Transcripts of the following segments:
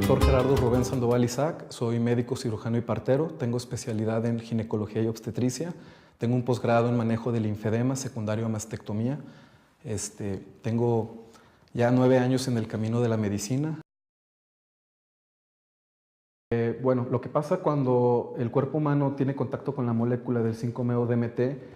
doctor Gerardo Rubén Sandoval Isaac, soy médico cirujano y partero, tengo especialidad en ginecología y obstetricia, tengo un posgrado en manejo del linfedema secundario a mastectomía, tengo ya 9 años en el camino de la medicina. Bueno, lo que pasa cuando el cuerpo humano tiene contacto con la molécula del 5-MeO-DMT,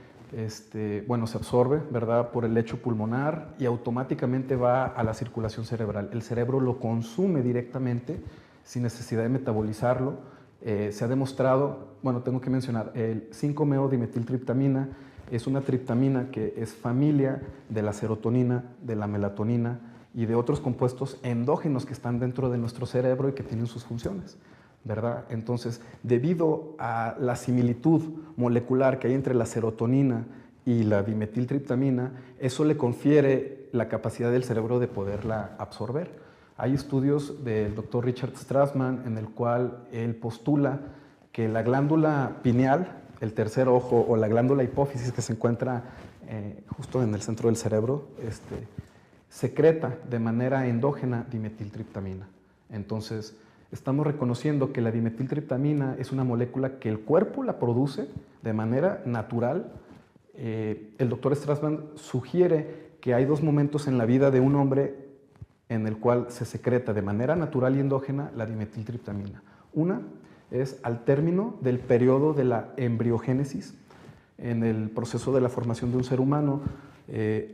bueno, se absorbe, ¿verdad?, por el lecho pulmonar y automáticamente va a la circulación cerebral. El cerebro lo consume directamente sin necesidad de metabolizarlo. Se ha demostrado, bueno, tengo que mencionar, el 5-MeO-dimetiltriptamina es una triptamina que es familia de la serotonina, de la melatonina y de otros compuestos endógenos que están dentro de nuestro cerebro y que tienen sus funciones, ¿verdad? Entonces, debido a la similitud molecular que hay entre la serotonina y la dimetiltriptamina, eso le confiere la capacidad del cerebro de poderla absorber. Hay estudios del doctor Richard Strassman en el cual él postula que la glándula pineal, el tercer ojo, o la glándula hipófisis que se encuentra justo en el centro del cerebro, secreta de manera endógena dimetiltriptamina. Entonces, estamos reconociendo que la dimetiltriptamina es una molécula que el cuerpo la produce de manera natural. El doctor Strassman sugiere que hay 2 momentos en la vida de un hombre en el cual se secreta de manera natural y endógena la dimetiltriptamina. Una es al término del periodo de la embriogénesis, en el proceso de la formación de un ser humano.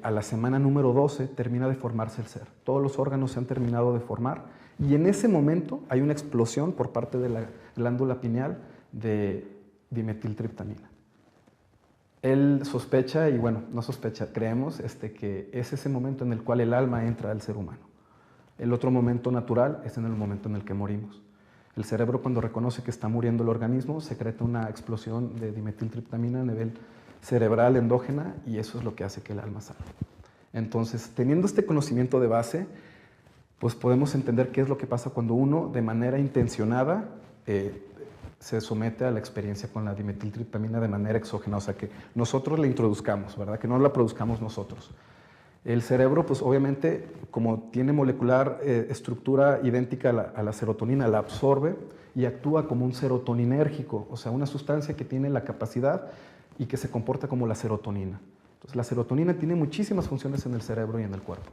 A la semana número 12 termina de formarse el ser. Todos los órganos se han terminado de formar y en ese momento hay una explosión por parte de la glándula pineal de dimetiltriptamina. Él sospecha, y bueno, no sospecha, creemos que es ese momento en el cual el alma entra al ser humano. El otro momento natural es en el momento en el que morimos. El cerebro, cuando reconoce que está muriendo el organismo, secreta una explosión de dimetiltriptamina a nivel cerebral endógena y eso es lo que hace que el alma salga. Entonces, teniendo este conocimiento de base, pues podemos entender qué es lo que pasa cuando uno de manera intencionada se somete a la experiencia con la dimetiltriptamina de manera exógena, o sea que nosotros la introduzcamos, ¿verdad? Que no la produzcamos nosotros. El cerebro, pues obviamente, como tiene molecular estructura idéntica a la serotonina, la absorbe y actúa como un serotoninérgico, o sea, una sustancia que tiene la capacidad y que se comporta como la serotonina. Entonces, la serotonina tiene muchísimas funciones en el cerebro y en el cuerpo.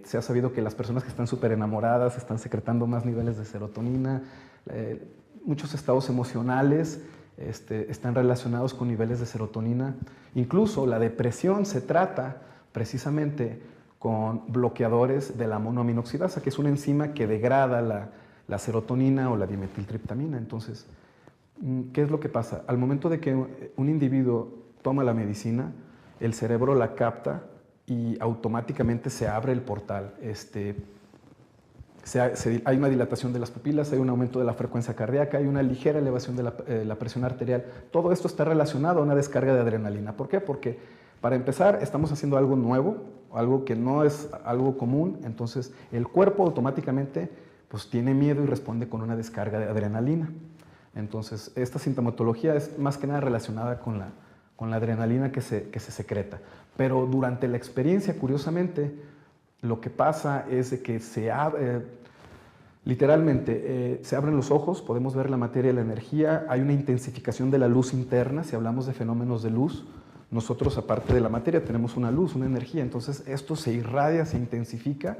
Se ha sabido que las personas que están súper enamoradas están secretando más niveles de serotonina. Muchos estados emocionales están relacionados con niveles de serotonina. Incluso la depresión se trata precisamente con bloqueadores de la monoaminoxidasa, que es una enzima que degrada la serotonina o la dimetiltriptamina. Entonces, ¿qué es lo que pasa? Al momento de que un individuo toma la medicina, el cerebro la capta y automáticamente se abre el portal. Hay una dilatación de las pupilas, hay un aumento de la frecuencia cardíaca, hay una ligera elevación de la presión arterial. Todo esto está relacionado a una descarga de adrenalina. ¿Por qué? Porque, para empezar, estamos haciendo algo nuevo, algo que no es algo común, entonces el cuerpo automáticamente pues, tiene miedo y responde con una descarga de adrenalina. Entonces, esta sintomatología es más que nada relacionada con la adrenalina que se secreta. Pero durante la experiencia, curiosamente, lo que pasa es de que literalmente se abren los ojos, podemos ver la materia y la energía, hay una intensificación de la luz interna. Si hablamos de fenómenos de luz, nosotros, aparte de la materia, tenemos una luz, una energía. Entonces, esto se irradia, se intensifica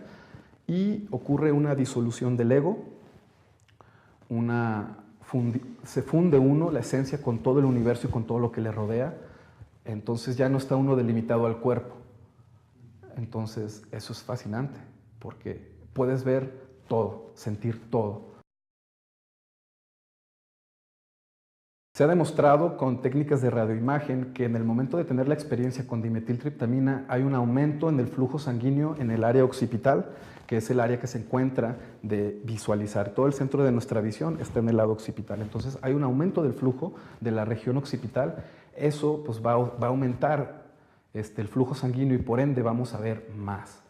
y ocurre una disolución del ego, se funde uno, la esencia, con todo el universo y con todo lo que le rodea. Entonces ya no está uno delimitado al cuerpo. Entonces eso es fascinante porque puedes ver todo, sentir todo. Se ha demostrado con técnicas de radioimagen que en el momento de tener la experiencia con dimetiltriptamina hay un aumento en el flujo sanguíneo en el área occipital, que es el área que se encuentra de visualizar. Todo el centro de nuestra visión está en el lado occipital. Entonces hay un aumento del flujo de la región occipital. Eso pues, va a aumentar el flujo sanguíneo y por ende vamos a ver más.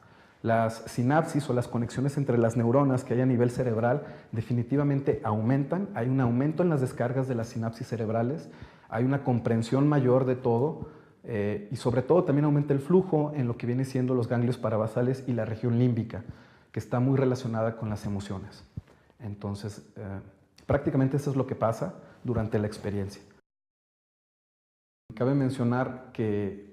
Las sinapsis o las conexiones entre las neuronas que hay a nivel cerebral definitivamente aumentan. Hay un aumento en las descargas de las sinapsis cerebrales, hay una comprensión mayor de todo y sobre todo también aumenta el flujo en lo que viene siendo los ganglios parabasales y la región límbica, que está muy relacionada con las emociones. Entonces, prácticamente eso es lo que pasa durante la experiencia. Cabe mencionar que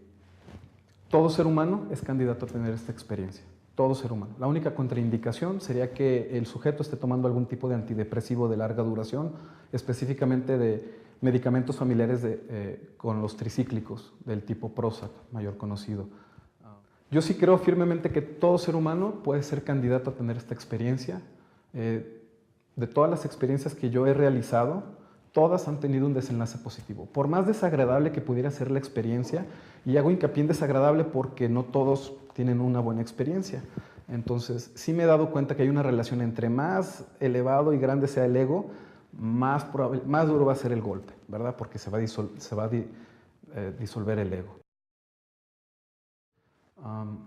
todo ser humano es candidato a tener esta experiencia. Todo ser humano. La única contraindicación sería que el sujeto esté tomando algún tipo de antidepresivo de larga duración, específicamente de medicamentos familiares con los tricíclicos del tipo Prozac, mayor conocido. Yo sí creo firmemente que todo ser humano puede ser candidato a tener esta experiencia. De todas las experiencias que yo he realizado, todas han tenido un desenlace positivo. Por más desagradable que pudiera ser la experiencia, y hago hincapié en desagradable porque no todos tienen una buena experiencia. Entonces, sí me he dado cuenta que hay una relación entre más elevado y grande sea el ego, más duro va a ser el golpe, ¿verdad? Porque se va a disolver el ego.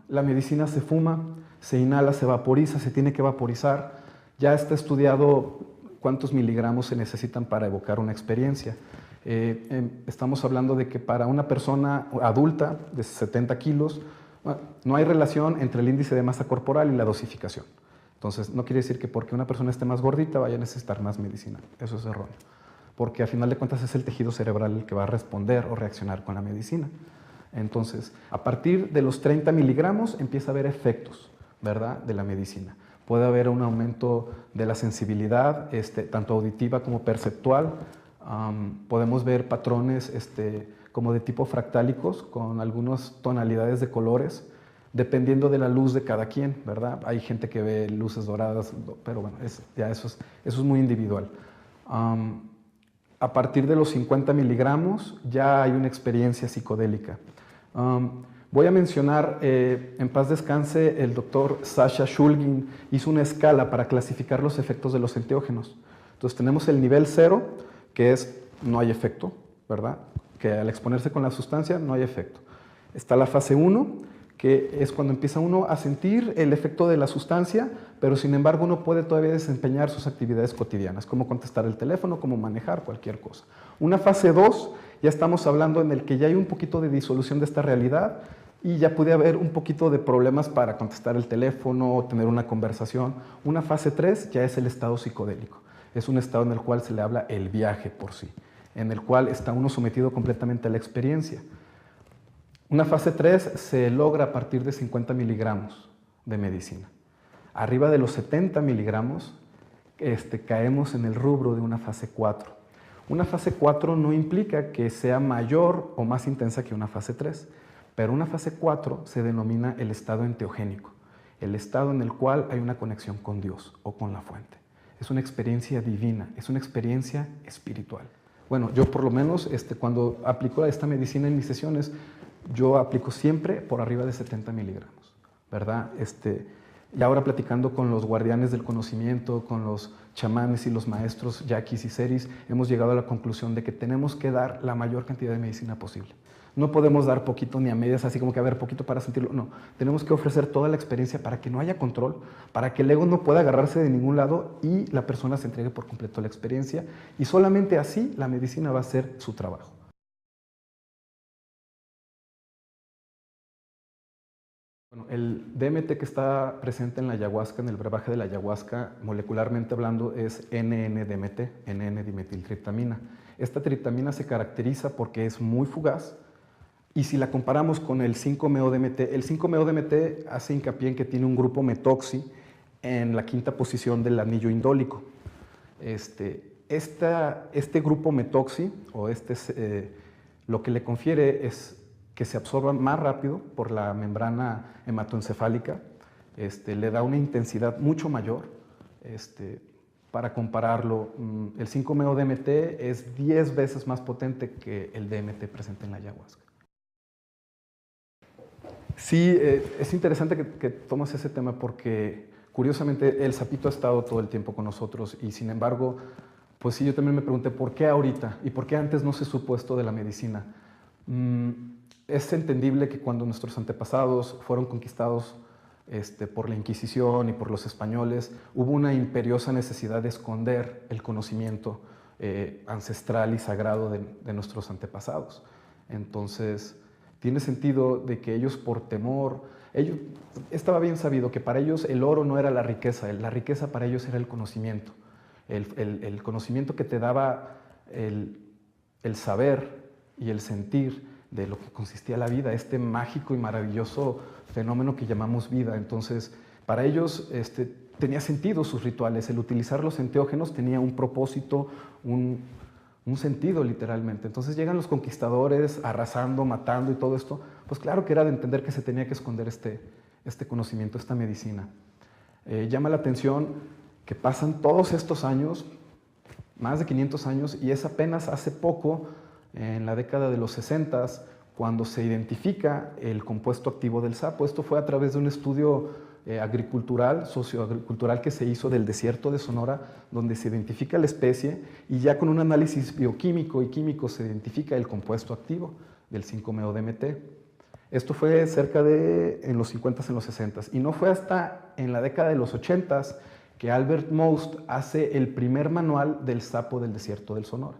La medicina se fuma, se inhala, se vaporiza, se tiene que vaporizar. Ya está estudiado cuántos miligramos se necesitan para evocar una experiencia. Estamos hablando de que para una persona adulta de 70 kilos, no hay relación entre el índice de masa corporal y la dosificación. Entonces, no quiere decir que porque una persona esté más gordita vaya a necesitar más medicina. Eso es erróneo. Porque a final de cuentas es el tejido cerebral el que va a responder o reaccionar con la medicina. Entonces, a partir de los 30 miligramos empieza a haber efectos, ¿verdad?, de la medicina. Puede haber un aumento de la sensibilidad, tanto auditiva como perceptual. Podemos ver patrones como de tipo fractálicos, con algunas tonalidades de colores, dependiendo de la luz de cada quien, ¿verdad? Hay gente que ve luces doradas, pero bueno, eso es muy individual. A partir de los 50 miligramos ya hay una experiencia psicodélica. Voy a mencionar, en paz descanse, el doctor Sasha Shulgin hizo una escala para clasificar los efectos de los enteógenos. Entonces tenemos el nivel 0, que es no hay efecto, ¿verdad? Que al exponerse con la sustancia no hay efecto. Está la fase 1, que es cuando empieza uno a sentir el efecto de la sustancia, pero sin embargo uno puede todavía desempeñar sus actividades cotidianas, como contestar el teléfono, como manejar cualquier cosa. Una fase 2, ya estamos hablando en el que ya hay un poquito de disolución de esta realidad y ya puede haber un poquito de problemas para contestar el teléfono o tener una conversación. Una fase 3 ya es el estado psicodélico. Es un estado en el cual se le habla el viaje por sí, en el cual está uno sometido completamente a la experiencia. Una fase 3 se logra a partir de 50 miligramos de medicina. Arriba de los 70 miligramos caemos en el rubro de una fase 4. Una fase 4 no implica que sea mayor o más intensa que una fase 3, pero una fase 4 se denomina el estado enteogénico, el estado en el cual hay una conexión con Dios o con la fuente. Es una experiencia divina, es una experiencia espiritual. Bueno, yo por lo menos cuando aplico esta medicina en mis sesiones, yo aplico siempre por arriba de 70 miligramos, ¿verdad? Y ahora platicando con los guardianes del conocimiento, con los chamanes y los maestros yaquis y seris, hemos llegado a la conclusión de que tenemos que dar la mayor cantidad de medicina posible. No podemos dar poquito ni a medias, así como que a ver, poquito para sentirlo. No, tenemos que ofrecer toda la experiencia para que no haya control, para que el ego no pueda agarrarse de ningún lado y la persona se entregue por completo a la experiencia. Y solamente así la medicina va a hacer su trabajo. Bueno, el DMT que está presente en la ayahuasca, en el brebaje de la ayahuasca, molecularmente hablando, es NN-DMT, NN-dimetiltriptamina. Esta triptamina se caracteriza porque es muy fugaz y si la comparamos con el 5-MeO-DMT, el 5-MeO-DMT hace hincapié en que tiene un grupo metoxi en la quinta posición del anillo indólico. Este grupo metoxi, o lo que le confiere es que se absorba más rápido por la membrana hematoencefálica, le da una intensidad mucho mayor. Para compararlo, el 5-MeO-DMT es 10 veces más potente que el DMT presente en la ayahuasca. Sí, es interesante que tomes ese tema porque curiosamente el sapito ha estado todo el tiempo con nosotros y sin embargo, pues sí, yo también me pregunté por qué ahorita y por qué antes no se supo esto de la medicina. Es entendible que cuando nuestros antepasados fueron conquistados por la Inquisición y por los españoles, hubo una imperiosa necesidad de esconder el conocimiento ancestral y sagrado de nuestros antepasados. Entonces, tiene sentido de que ellos por temor, estaba bien sabido que para ellos el oro no era la riqueza para ellos era el conocimiento. el conocimiento que te daba el saber y el sentir de lo que consistía la vida, este mágico y maravilloso fenómeno que llamamos vida. Entonces, para ellos tenía sentido sus rituales, el utilizar los enteógenos tenía un propósito, un sentido literalmente. Entonces llegan los conquistadores arrasando, matando y todo esto, pues claro que era de entender que se tenía que esconder este conocimiento, esta medicina. Llama la atención que pasan todos estos años, más de 500 años, y es apenas hace poco, en la década de los 60, cuando se identifica el compuesto activo del sapo. Esto fue a través de un estudio agricultural, socioagricultural que se hizo del desierto de Sonora, donde se identifica la especie y ya con un análisis bioquímico y químico se identifica el compuesto activo del 5-MeO-DMT. Esto fue cerca de en los 50s, en los 60s, y no fue hasta en la década de los 80s que Albert Most hace el primer manual del sapo del desierto del Sonora.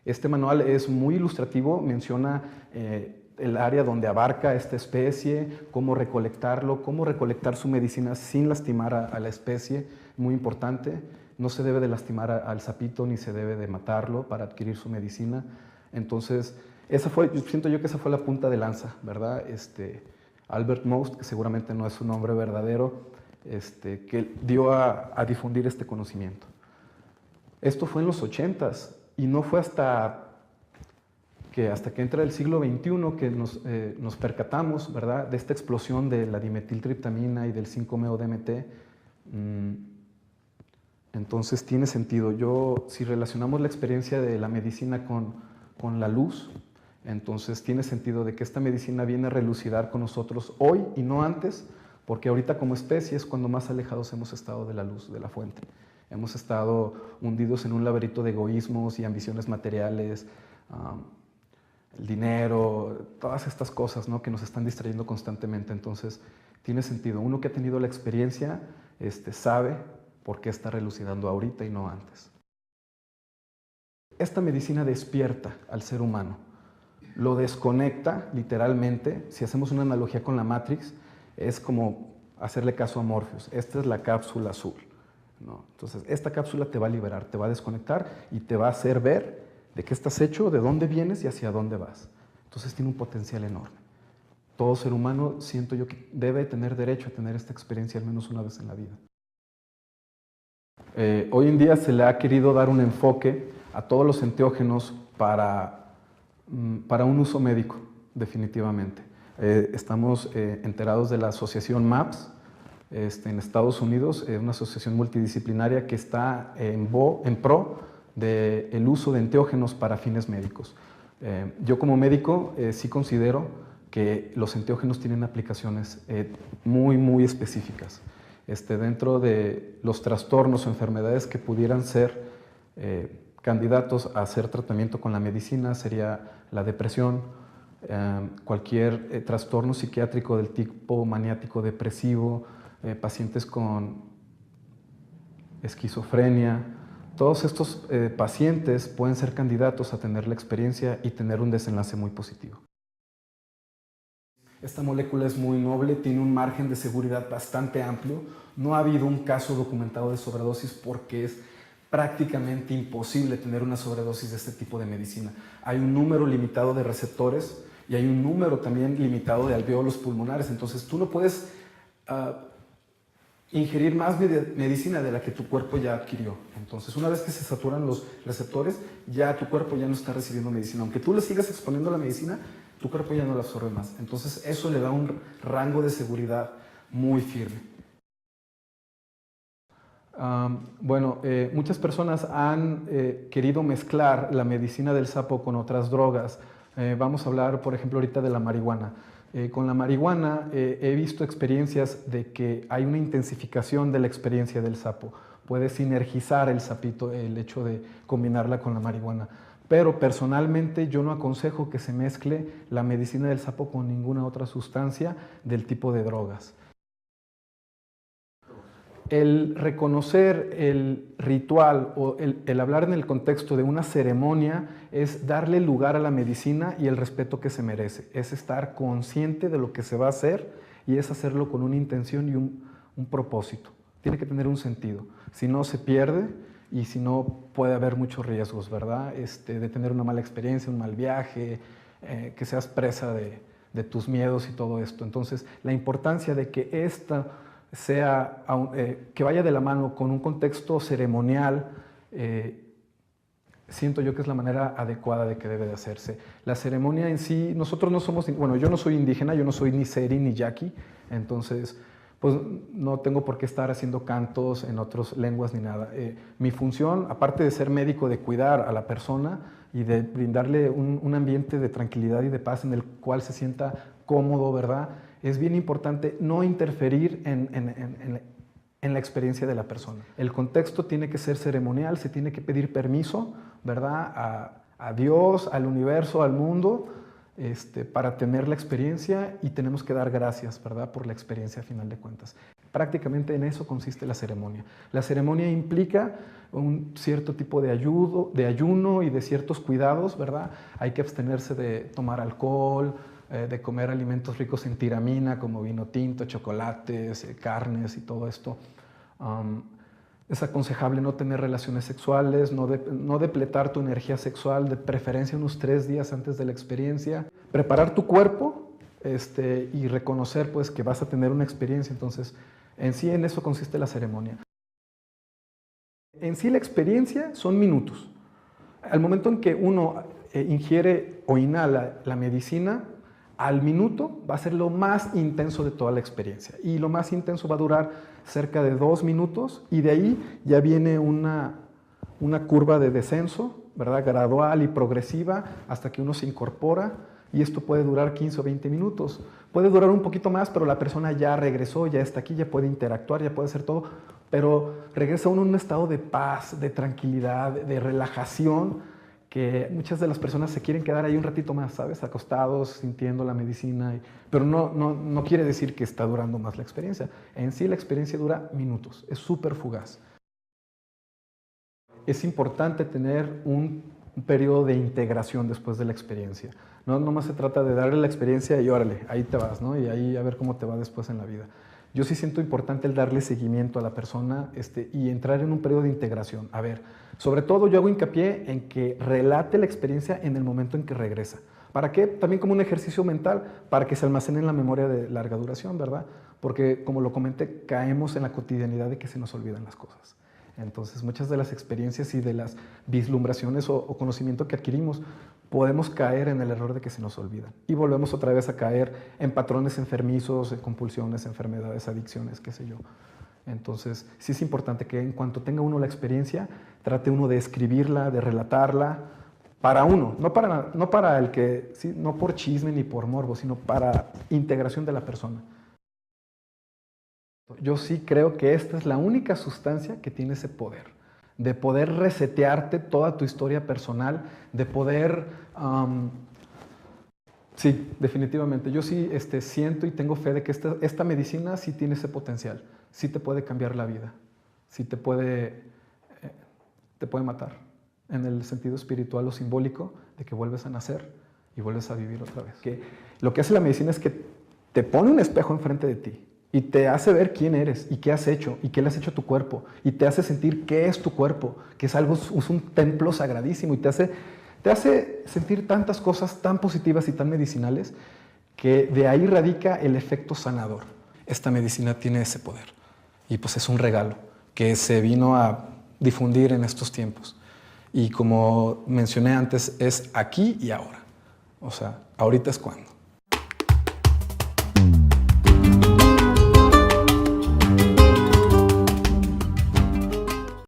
Este manual es muy ilustrativo, menciona el área donde abarca esta especie, cómo recolectarlo, cómo recolectar su medicina sin lastimar a la especie, muy importante. No se debe de lastimar al sapito ni se debe de matarlo para adquirir su medicina. Entonces, siento yo que esa fue la punta de lanza, ¿verdad? Albert Most, que seguramente no es su nombre verdadero, que dio a difundir este conocimiento. Esto fue en los 80s y no fue hasta que entra el siglo XXI que nos percatamos, ¿verdad?, de esta explosión de la dimetiltriptamina y del 5-MeO-DMT. Entonces tiene sentido. Si relacionamos la experiencia de la medicina con la luz, entonces tiene sentido de que esta medicina viene a relucidar con nosotros hoy y no antes, porque ahorita como especie es cuando más alejados hemos estado de la luz, de la fuente. Hemos estado hundidos en un laberinto de egoísmos y ambiciones materiales, el dinero, todas estas cosas, ¿no?, que nos están distrayendo constantemente. Entonces, tiene sentido. Uno que ha tenido la experiencia sabe por qué está relucidando ahorita y no antes. Esta medicina despierta al ser humano, lo desconecta literalmente. Si hacemos una analogía con la Matrix, es como hacerle caso a Morpheus. Esta es la cápsula azul, ¿no? Entonces, esta cápsula te va a liberar, te va a desconectar y te va a hacer ver de qué estás hecho, de dónde vienes y hacia dónde vas. Entonces tiene un potencial enorme. Todo ser humano, siento yo, que debe tener derecho a tener esta experiencia al menos una vez en la vida. Hoy en día se le ha querido dar un enfoque a todos los enteógenos para un uso médico, definitivamente. Estamos enterados de la asociación MAPS en Estados Unidos, una asociación multidisciplinaria que está en pro del uso de enteógenos para fines médicos. Yo como médico sí considero que los enteógenos tienen aplicaciones muy específicas. Dentro de los trastornos o enfermedades que pudieran ser candidatos a hacer tratamiento con la medicina sería la depresión, cualquier trastorno psiquiátrico del tipo maniático depresivo, pacientes con esquizofrenia. Todos estos pacientes pueden ser candidatos a tener la experiencia y tener un desenlace muy positivo. Esta molécula es muy noble, tiene un margen de seguridad bastante amplio. No ha habido un caso documentado de sobredosis porque es prácticamente imposible tener una sobredosis de este tipo de medicina. Hay un número limitado de receptores y hay un número también limitado de alvéolos pulmonares. Entonces tú no puedes ingerir más medicina de la que tu cuerpo ya adquirió. Entonces, una vez que se saturan los receptores, ya tu cuerpo ya no está recibiendo medicina. Aunque tú le sigas exponiendo la medicina, tu cuerpo ya no la absorbe más. Entonces, eso le da un rango de seguridad muy firme. Muchas personas han querido mezclar la medicina del sapo con otras drogas. Vamos a hablar, por ejemplo, ahorita de la marihuana. Con la marihuana he visto experiencias de que hay una intensificación de la experiencia del sapo. Puede sinergizar el sapito el hecho de combinarla con la marihuana. Pero personalmente yo no aconsejo que se mezcle la medicina del sapo con ninguna otra sustancia del tipo de drogas. El reconocer el ritual o el hablar en el contexto de una ceremonia es darle lugar a la medicina y el respeto que se merece. Es estar consciente de lo que se va a hacer y es hacerlo con una intención y un propósito. Tiene que tener un sentido. Si no, se pierde y si no puede haber muchos riesgos, ¿verdad? De tener una mala experiencia, un mal viaje, que seas presa de tus miedos y todo esto. Entonces, la importancia de que esta sea, que vaya de la mano con un contexto ceremonial, siento yo que es la manera adecuada de que debe de hacerse. La ceremonia en sí, nosotros no somos, bueno, yo no soy indígena, yo no soy ni seri ni yaqui, entonces pues no tengo por qué estar haciendo cantos en otras lenguas ni nada. Mi función, aparte de ser médico, de cuidar a la persona y de brindarle un ambiente de tranquilidad y de paz en el cual se sienta cómodo, ¿verdad? Es bien importante no interferir en la experiencia de la persona. El contexto tiene que ser ceremonial, se tiene que pedir permiso, ¿verdad? A Dios, al universo, al mundo, para tener la experiencia, y tenemos que dar gracias, ¿verdad? Por la experiencia a final de cuentas. Prácticamente en eso consiste la ceremonia. La ceremonia implica un cierto tipo de ayuno y de ciertos cuidados, ¿verdad? Hay que abstenerse de tomar alcohol, de comer alimentos ricos en tiramina como vino tinto, chocolates, carnes y todo esto. Es aconsejable no tener relaciones sexuales, no depletar tu energía sexual, de preferencia unos 3 días antes de la experiencia. Preparar tu cuerpo y reconocer pues, que vas a tener una experiencia. Entonces, en sí en eso consiste la ceremonia. En sí la experiencia son minutos. Al momento en que uno ingiere o inhala la medicina, al minuto va a ser lo más intenso de toda la experiencia, y lo más intenso va a durar cerca de 2 minutos, y de ahí ya viene una curva de descenso, ¿verdad? Gradual y progresiva hasta que uno se incorpora, y esto puede durar 15 o 20 minutos. Puede durar un poquito más, pero la persona ya regresó, ya está aquí, ya puede interactuar, ya puede hacer todo, pero regresa uno en un estado de paz, de tranquilidad, de relajación, que muchas de las personas se quieren quedar ahí un ratito más, ¿sabes? Acostados, sintiendo la medicina, pero no quiere decir que está durando más la experiencia. En sí la experiencia dura minutos, es súper fugaz. Es importante tener un periodo de integración después de la experiencia. No nomás se trata de darle la experiencia y órale, ahí te vas, ¿no? Y ahí a ver cómo te va después en la vida. Yo sí siento importante el darle seguimiento a la persona y entrar en un periodo de integración. A ver, sobre todo yo hago hincapié en que relate la experiencia en el momento en que regresa. ¿Para qué? También como un ejercicio mental, para que se almacene en la memoria de larga duración, ¿verdad? Porque, como lo comenté, caemos en la cotidianidad de que se nos olvidan las cosas. Entonces, muchas de las experiencias y de las vislumbraciones o conocimiento que adquirimos, podemos caer en el error de que se nos olvidan. Y volvemos otra vez a caer en patrones enfermizos, en compulsiones, enfermedades, adicciones, qué sé yo. Entonces, sí es importante que en cuanto tenga uno la experiencia, trate uno de escribirla, de relatarla, para uno, no para el que, ¿sí? No por chisme ni por morbo, sino para integración de la persona. Yo sí creo que esta es la única sustancia que tiene ese poder, de poder resetearte toda tu historia personal, de poder... sí, definitivamente. Yo sí siento y tengo fe de que esta medicina sí tiene ese potencial, sí te puede cambiar la vida, sí te puede matar, en el sentido espiritual o simbólico de que vuelves a nacer y vuelves a vivir otra vez. Que lo que hace la medicina es que te pone un espejo enfrente de ti, y te hace ver quién eres y qué has hecho y qué le has hecho a tu cuerpo, y te hace sentir qué es tu cuerpo, que es un templo sagradísimo, y te hace sentir tantas cosas tan positivas y tan medicinales, que de ahí radica el efecto sanador. Esta medicina tiene ese poder, y pues es un regalo que se vino a difundir en estos tiempos, y como mencioné antes, es aquí y ahora. O sea, ahorita es cuando.